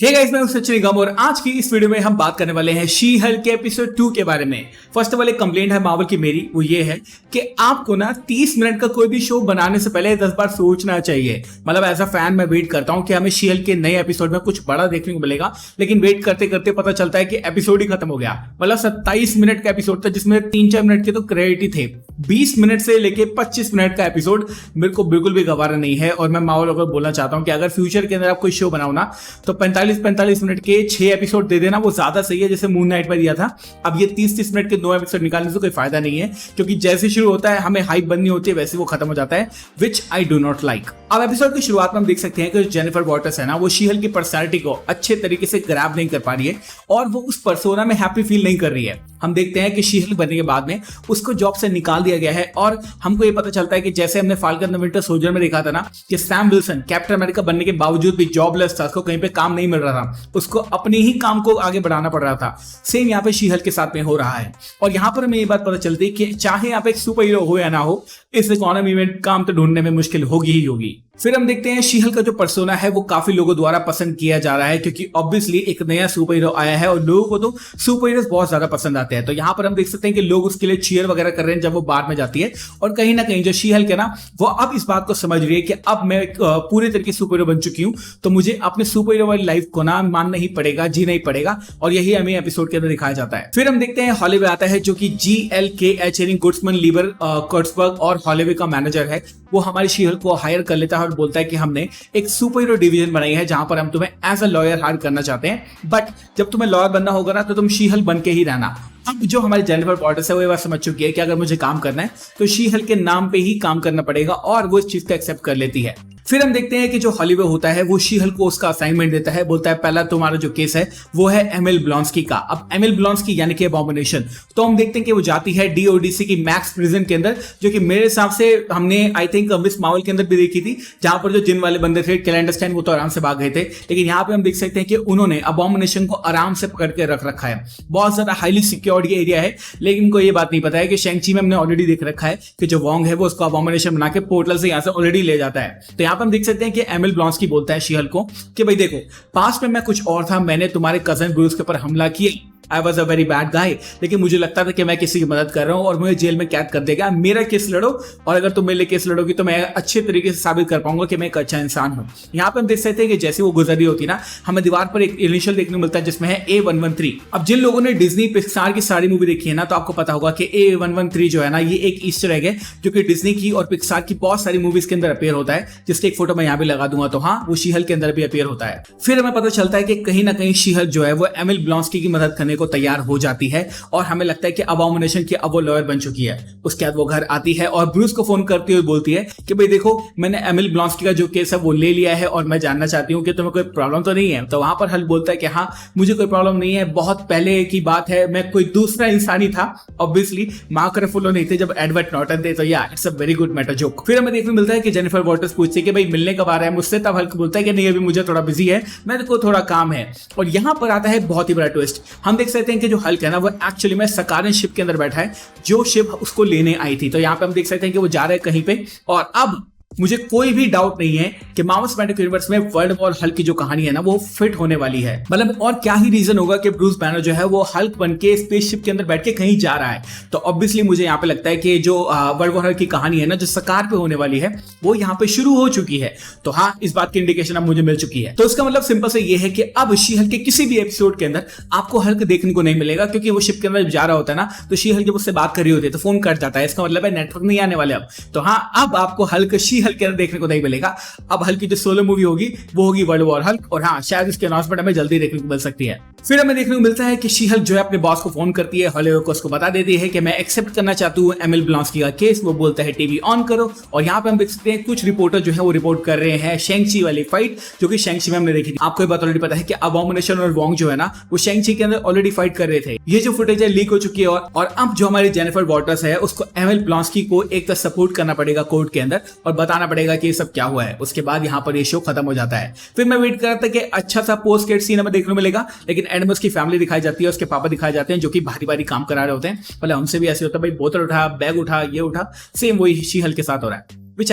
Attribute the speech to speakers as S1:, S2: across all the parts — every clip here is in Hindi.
S1: हे गाइस, मैं हूं सचिन निगम और आज की इस वीडियो में हम बात करने वाले हैं शी हल्क के एपिसोड 2 के बारे में। फर्स्ट ऑफ ऑल एक कंप्लेंट है मार्वल की मेरी, वो ये है कि आपको ना 30 मिनट का कोई भी शो बनाने से पहले 10 बार सोचना चाहिए। मतलब एज अ फैन मैं वेट करता हूं कि हमें शी हल्क के नए एपिसोड में कुछ बड़ा देखने को मिलेगा, लेकिन वेट करते करते पता चलता है कि एपिसोड ही खत्म हो गया। मतलब 27 मिनट का एपिसोड था जिसमें 3-4 मिनट के तो क्रेडिट ही थे। 20 मिनट से लेके 25 मिनट का एपिसोड मेरे को बिल्कुल भी गवारा नहीं है। और मैं माहौल को बोलना चाहता हूं कि अगर फ्यूचर के अंदर आप कोई शो बनाओ ना तो 45 मिनट के 6 एपिसोड दे देना, वो ज्यादा सही है जैसे मून नाइट में दिया था। अब ये 30 मिनट के 2 एपिसोड निकालने से कोई फायदा नहीं है, क्योंकि जैसे शुरू होता है हमें हाइप बननी होती है वैसे वो खत्म हो जाता है, विच आई डू नॉट लाइक। अब एपिसोड की शुरुआत में हम देख सकते हैं कि जेनिफर वॉटर्स है ना, वो शी हल्क की पर्सनालिटी को अच्छे तरीके से ग्रैब नहीं कर पा रही है और वो उस पर्सोना में हैप्पी फील नहीं कर रही है। हम देखते हैं कि शी हल्क बनने के बाद में उसको जॉब से निकाल दिया गया है और हमको ये पता चलता है कि जैसे हमने फाल्कन द विंटर सोल्जर में देखा था ना कि सैम विल्सन कैप्टन अमेरिका बनने के बावजूद भी जॉबलेस था, उसको कहीं पे काम नहीं मिल रहा था, उसको अपने ही काम को आगे बढ़ाना पड़ रहा था। सेम यहाँ पे शी हल्क के साथ में हो रहा है। और यहाँ पर हमें ये बात पता चलती है कि चाहे यहाँ पे एक सुपर हीरो हो या ना हो, इस इकोनॉमी में काम तो ढूंढने में मुश्किल होगी ही होगी। फिर हम देखते हैं शी हल्क का जो पर्सोना है वो काफी लोगों द्वारा पसंद किया जा रहा है, क्योंकि ऑब्वियसली एक नया सुपर हीरो आया है और लोगों को तो सुपर हीरोज बहुत ज्यादा पसंद आते हैं। तो यहाँ पर हम देख सकते हैं कि लोग उसके लिए चीयर वगैरह कर रहे हैं जब वो बार में जाती है। और कहीं ना कहीं जो शी हल्क है ना, वो अब इस बात को समझ रही है कि अब मैं पूरे तरीके से सुपर हीरो बन चुकी हूँ, तो मुझे अपने सुपर हीरो वाली लाइफ को ना मानना ही पड़ेगा, जीना ही पड़ेगा। और यही हमें एपिसोड के अंदर दिखाया जाता है। फिर हम देखते हैं हॉलीवे आता है, जो कि GLKH गुड्समैन लीवर कर्ट्सबर्ग और हॉलीवे का मैनेजर है। वो हमारी शी हल्क को हायर कर लेता है और बोलता है कि हमने एक सुपर हीरो डिवीजन बनाई है जहां पर हम तुम्हें एज अ लॉयर हायर करना चाहते हैं, बट जब तुम्हें लॉयर बनना होगा ना तो तुम शी हल्क बन के ही रहना। अब जो हमारी जेनिफर वॉटर्स है वो ये बात समझ चुकी है कि अगर मुझे काम करना है तो शी हल्क के नाम पे ही काम करना पड़ेगा और वो इस चीज को एक्सेप्ट कर लेती है। फिर हम देखते हैं कि जो हॉलीवे होता है वो शी हल्क को उसका असाइनमेंट देता है, बोलता है पहला तुम्हारा जो केस है वो है एमिल ब्लॉन्स्की का। अब एमिल ब्लॉन्स्की यानी कि अबॉमिनेशन, तो हम देखते हैं कि वो जाती है DODC की मैक्स प्रिजन के अंदर, जो कि मेरे हिसाब से हमने आई थिंक मिस मार्वल के अंदर भी देखी थी, जहां पर जो जिन वाले बंदे थे कैलेंडरस्टाइन वो तो आराम से भाग गए थे, लेकिन यहाँ पे हम देख सकते हैं कि उन्होंने अबॉमिनेशन को आराम से पकड़ के रख रखा है। बहुत ज्यादा हाईली सिक्योर्ड ये एरिया है, लेकिन इनको ये बात नहीं पता है कि शेंग-ची में हमने ऑलरेडी देख रखा है कि जो वोंग है वो उसको अबॉमिनेशन बना के पोर्टल से यहाँ से ऑलरेडी ले जाता है। तो यहाँ पर हम देख सकते हैं कि एमिल ब्लॉन्स्की बोलता है शी हल्क को कि भाई देखो, पास्ट में मैं कुछ और था, मैंने तुम्हारे कजन ब्रूस के ऊपर हमला किया, I was a very bad guy, लेकिन मुझे लगता था कि मैं किसी की मदद कर रहा हूं और मुझे जेल में कैद कर देगा। मेरा केस लड़ो और अगर तुम मेरे लिए केस लड़ोगी तो मैं अच्छे तरीके से साबित कर पाऊंगा कि मैं एक अच्छा इंसान हूं। यहाँ पे हम देख सकते हैं कि जैसे वो गुजर रही होती ना, हमें दीवार पर एक इनिशियल देखने को मिलता है जिसमें है A113। अब जिन लोगों ने डिज्नी पिक्सार की सारी मूवी देखी है ना, तो आपको पता होगा कि A113 जो है ना, ये एक ईस्टर एग है जो कि डिज्नी की और पिक्सार की बहुत सारी मूवीज के अंदर अपेयर होता है, जिसकी एक फोटो मैं यहाँ भी लगा दूंगा। तो हाँ, वो शी हल्क के अंदर भी अपेयर होता है। फिर हमें पता चलता है कि कहीं ना कहीं शी हल्क जो है वो एमिल ब्लॉन्स्की की मदद करने को तैयार हो जाती है और हमें लगता है कि अबॉमिनेशन की अब वो लॉयर बन चुकी है। उसके बाद वो घर आती है और ब्रूस को फोन करती हुई बोलती है कि भाई देखो, मैंने एमिल ब्लॉन्स्की का जो केस है वो ले लिया है और मैं जानना चाहती हूँ कि तुम्हें कोई प्रॉब्लम तो नहीं है। तो वहां पर हल्क बोलता है कि हाँ, मुझे कोई प्रॉब्लम नहीं है, बहुत पहले की बात है, मैं कोई दूसरा इंसान ही था, ऑब्वियसली मार्क रफेलो नहीं थे जब एडवर्ड नॉर्टन थे। तो या it's a very good Meta joke. फिर हमें देखने मिलता है कि जेनिफर वॉटर्स पूछती है कि भाई मिलने कब आ रहा है मुझसे, तब हल्क बोलता है कि नहीं, अभी मुझे थोड़ा बिजी है, मैं को थोड़ा काम है। और यहाँ पर आता है बहुत ही बड़ा ट्विस्ट। हम देख सकते हैं कि जो हल्क है ना, वो एक्चुअली में सकारेन शिप के अंदर बैठा है, जो शिप उसको लेने आई थी। तो यहाँ पे हम देख सकते हैं कि वो जा रहे हैं कहीं पे। और अब मुझे कोई भी डाउट नहीं है कि मार्वल सिनेमैटिक यूनिवर्स में वर्ल्ड वॉर हल्क की जो कहानी है ना, वो फिट होने वाली है। मतलब और क्या ही रीजन होगा कि ब्रूस बैनर जो है वो हल्क बन के स्पेसशिप के अंदर बैठ के कहीं जा रहा है। तो ऑब्वियसली मुझे यहाँ पे लगता है कि जो वर्ल्ड वॉर हल्क की कहानी है ना, जो सकार पे होने वाली है, वो यहाँ पे शुरू हो चुकी है। तो हाँ, इस बात की इंडिकेशन अब मुझे मिल चुकी है। तो इसका मतलब सिंपल से ये है कि अब शी हल्क के किसी भी एपिसोड के अंदर आपको हल्क देखने को नहीं मिलेगा, क्योंकि वो शिप के अंदर जा रहा होता है ना, तो शी हल्क जब उससे बात कर रही होती है तो फोन कट जाता है। इसका मतलब है नेटवर्क नहीं आने वाले अब। तो हाँ, अब आपको हल्क शी हल्क के अंदर देखने को मिलेगा। अब हल्क की जो सोलो मूवी होगी वो होगी वर्ल्ड वॉर हल्क, और हाँ, शायद इसकी अनाउंसमेंट हमें जल्दी देखने को मिल सकती है। फिर हमें देखने को मिलता है कि शी हल्क जो है अपने बॉस को फोन करती है, हॉलीवे को उसको बता देती है कि मैं एक्सेप्ट करना चाहती हूँ एमिल ब्लॉन्स्की का केस। वो बोलता है टीवी ऑन करो, और यहाँ पे हम देख सकते हैं कुछ रिपोर्टर जो है वो रिपोर्ट कर रहे हैं शेंग-ची वाली फाइट, जो कि शेंग-ची में हमने देखी थी। आपको ये बात ऑलरेडी पता है कि अबॉमिनेशन और वोंग जो है ना, वो शेंग-ची के अंदर ऑलरेडी फाइट कर रहे थे। ये जो फुटेज है लीक हो चुकी है और अब जो हमारी जेनिफर वॉटर्स है उसको एमिल ब्लॉन्स्की को एक तरह सपोर्ट करना पड़ेगा कोर्ट के अंदर और बताना पड़ेगा कि ये सब क्या हुआ है। उसके बाद यहाँ पर ये शो खत्म हो जाता है। फिर मैं वेट कर रहा था कि अच्छा सा पोस्ट क्रेडिट सीन हमें देखने को मिलेगा, लेकिन एंड में उसकी फैमिली दिखाई जाती है, उसके पापा दिखाए जाते हैं जो कि भारी भारी काम करा रहे होते हैं। पहले हमसे भी ऐसे होता है, भाई बोतल उठा, बैग उठा, ये उठा, सेम वही शी हल्क के साथ हो रहा है, विच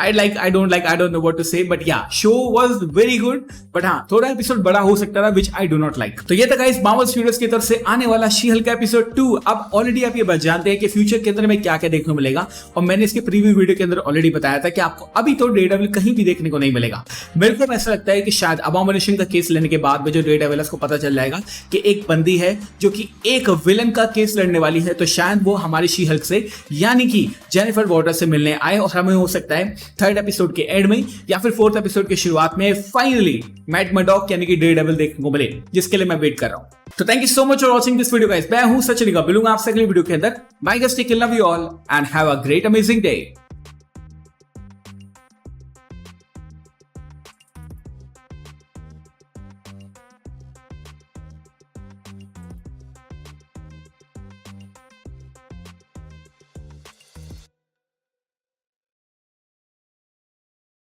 S1: I don't know what to say, but yeah, show was very good. But हाँ, थोड़ा एपिसोड बड़ा हो सकता था, which I do not like. तो ये था गाइस मार्वल स्टूडियोज की तरफ से आने वाला शी हल्क एपिसोड 2. अब ऑलरेडी आप ये बात जानते हैं कि फ्यूचर के अंदर में क्या क्या देखने को मिलेगा, और मैंने इसके प्रीव्यू वीडियो के अंदर ऑलरेडी बताया था कि आपको अभी तो डेयरडेविल कहीं भी देखने को नहीं मिलेगा. मेरे को ऐसा लगता है कि शायद अबॉमिनेशन का केस लेने के बाद में जो डेयरडेविल को पता चल जाएगा कि एक बंदी है जो कि एक विलन का केस लड़ने वाली है, तो शायद वो हमारी शी हल्क से यानी कि जेनिफर वॉर्टर से मिलने आए, और हमें हो सकता है थर्ड एपिसोड के एंड में या फिर फोर्थ एपिसोड की शुरुआत में फाइनली मैट मर्डॉक यानी कि डेयरडेविल देखने को मिले, जिसके लिए मैं वेट कर रहा हूं. तो thank you so much for watching this video guys. मैं हूं सचिन का, मिलूंगा आपसे अगली वीडियो के अंदर. Bye guys, take care, love you all and have a great amazing day.